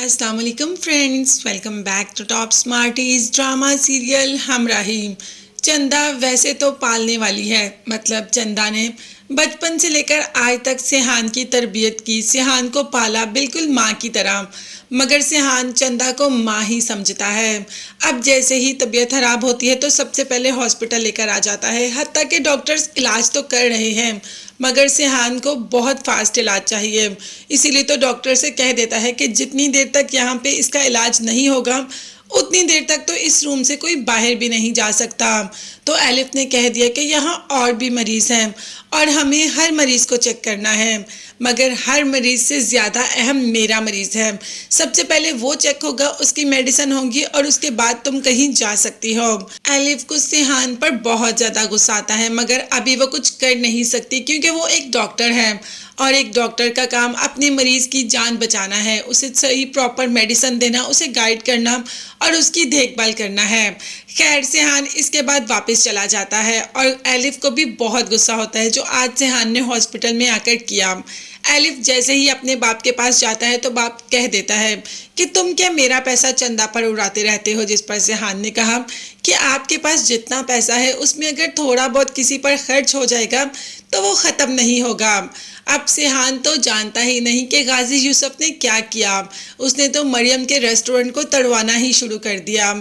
अस्सलाम वालेकुम friends, welcome back to top smarties drama serial Humrahi. Chanda वैसे तो पालने वाली है, मतलब चंदा ने बचपन से लेकर आज तक सिहान की तरबियत की, सिहान को पाला बिल्कुल माँ की तरह। मगर सिहान चंदा को माँ ही समझता है। अब जैसे ही तबीयत खराब होती है तो सबसे पहले हॉस्पिटल लेकर आ जाता है। हत्ता के डॉक्टर्स इलाज तो कर रहे हैं मगर सिहान को बहुत फास्ट इलाज चाहिए। इसीलिए तो डॉक्टर से कह देता है कि जितनी देर तक यहाँ पे इसका इलाज नहीं होगा उतनी देर तक तो इस रूम से कोई बाहर भी नहीं जा सकता। तो एलिफ ने कह दिया कि यहाँ और भी मरीज हैं और हमें हर मरीज को चेक करना है, मगर हर मरीज से ज़्यादा अहम मेरा मरीज है। सबसे पहले वो चेक होगा, उसकी मेडिसिन होगी और उसके बाद तुम कहीं जा सकती हो। एलिफ को सिहान पर बहुत ज़्यादा गुस्सा आता है मगर अभी वो कुछ कर नहीं सकती क्योंकि वो एक डॉक्टर है और एक डॉक्टर का काम अपने मरीज की जान बचाना है, उसे सही प्रॉपर मेडिसिन देना, उसे गाइड करना और उसकी देखभाल करना है। खैर सिहान इसके बाद वापस चला जाता है और एलिफ को भी बहुत गुस्सा होता है जो आज सिहान ने हॉस्पिटल में आकर किया। एलिफ जैसे ही अपने बाप के पास जाता है तो बाप कह देता है कि तुम क्या मेरा पैसा चंदा पर उड़ाते रहते हो। जिस पर सिहान ने कहा कि आपके पास जितना पैसा है उसमें अगर थोड़ा बहुत किसी पर खर्च हो जाएगा तो वो ख़त्म नहीं होगा। अब सिहान तो जानता ही नहीं कि गाजी यूसुफ ने क्या किया। उसने तो मरियम के रेस्टोरेंट को तड़वाना ही शुरू कर दिया।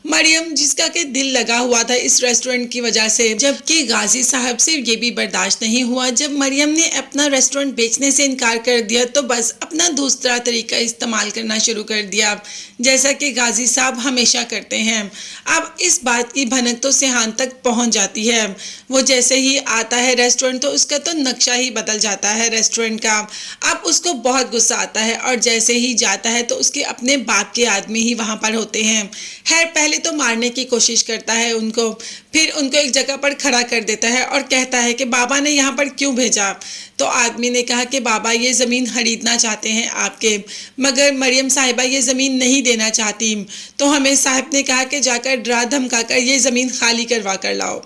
मरियम जिसका कि दिल लगा हुआ था इस रेस्टोरेंट की वजह से, जबकि गाजी साहब से ये भी बर्दाश्त नहीं हुआ। जब मरियम ने अपना रेस्टोरेंट बेचने से इनकार कर दिया तो बस अपना दूसरा तरीका इस्तेमाल करना शुरू कर दिया, जैसा कि गाजी साहब हमेशा करते हैं। अब इस बात की भनक तो सिहान तक पहुंच जाती है। वो जैसे ही आता है रेस्टोरेंट तो उसका तो नक्शा ही बदल जाता है रेस्टोरेंट का। अब उसको बहुत गुस्सा आता है और जैसे ही जाता है तो उसके अपने बाप के आदमी ही वहां पर होते हैं। खैर पहले तो मारने की कोशिश करता है उनको, फिर उनको एक जगह पर खड़ा कर देता है और कहता है कि बाबा ने यहाँ पर क्यों भेजा। तो आदमी ने कहा कि बाबा ये ज़मीन खरीदना चाहते हैं आपके, मगर मरियम साहिबा ये ज़मीन नहीं देना चाहती। तो हमें साहब ने कहा कि जाकर डरा धमका कर ये ज़मीन खाली करवा कर लाओ।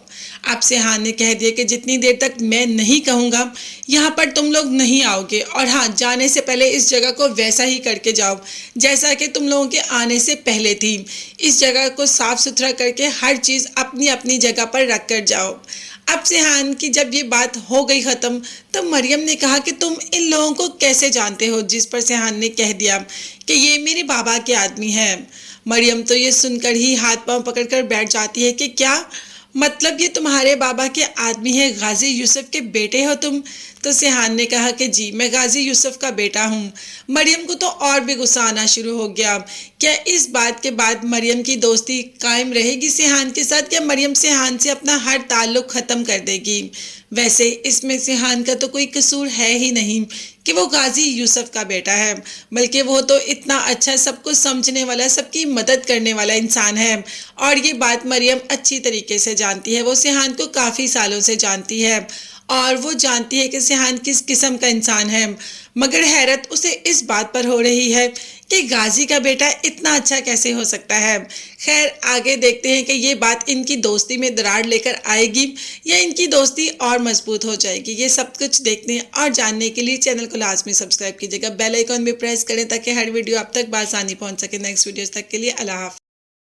अब सिहान ने कह दिया कि जितनी देर तक मैं नहीं कहूँगा यहाँ पर तुम लोग नहीं आओगे, और हाँ जाने से पहले इस जगह को वैसा ही करके जाओ जैसा कि तुम लोगों के आने से पहले थी। इस जगह को साफ सुथरा करके हर चीज़ अपनी अपनी जगह पर रख कर जाओ। अब सिहान की जब ये बात हो गई ख़त्म तो मरियम ने कहा कि तुम इन लोगों को कैसे जानते हो। जिस पर सिहान ने कह दिया कि ये मेरे बाबा के आदमी हैं। मरियम तो ये सुनकर ही हाथ पांव पकड़कर बैठ जाती है कि क्या मतलब ये तुम्हारे बाबा के आदमी है, गाजी यूसुफ के बेटे हो तुम। तो सिहान ने कहा कि जी मैं गाजी यूसुफ का बेटा हूँ। मरियम को तो और भी गुस्सा आना शुरू हो गया। क्या इस बात के बाद मरियम की दोस्ती कायम रहेगी सिहान के साथ, या मरियम सिहान से अपना हर ताल्लुक ख़त्म कर देगी। वैसे इसमें सिहान का तो कोई कसूर है ही नहीं कि वो गाजी यूसुफ का बेटा है, बल्कि वो तो इतना अच्छा सबको समझने वाला, सबकी मदद करने वाला इंसान है। और ये बात मरियम अच्छी तरीके से जानती है। वो सिहान को काफ़ी सालों से जानती है और वो जानती है कि सिहान किस किस्म का इंसान है। मगर हैरत उसे इस बात पर हो रही है कि गाजी का बेटा इतना अच्छा कैसे हो सकता है। खैर आगे देखते हैं कि ये बात इनकी दोस्ती में दरार लेकर आएगी या इनकी दोस्ती और मजबूत हो जाएगी। ये सब कुछ देखने और जानने के लिए चैनल को लाजमी सब्सक्राइब कीजिएगा, बेल आइकॉन भी प्रेस करें ताकि हर वीडियो आप तक बआसानी पहुंच सके। नेक्स्ट वीडियोस तक के लिए अल्लाह हाफ़िज़।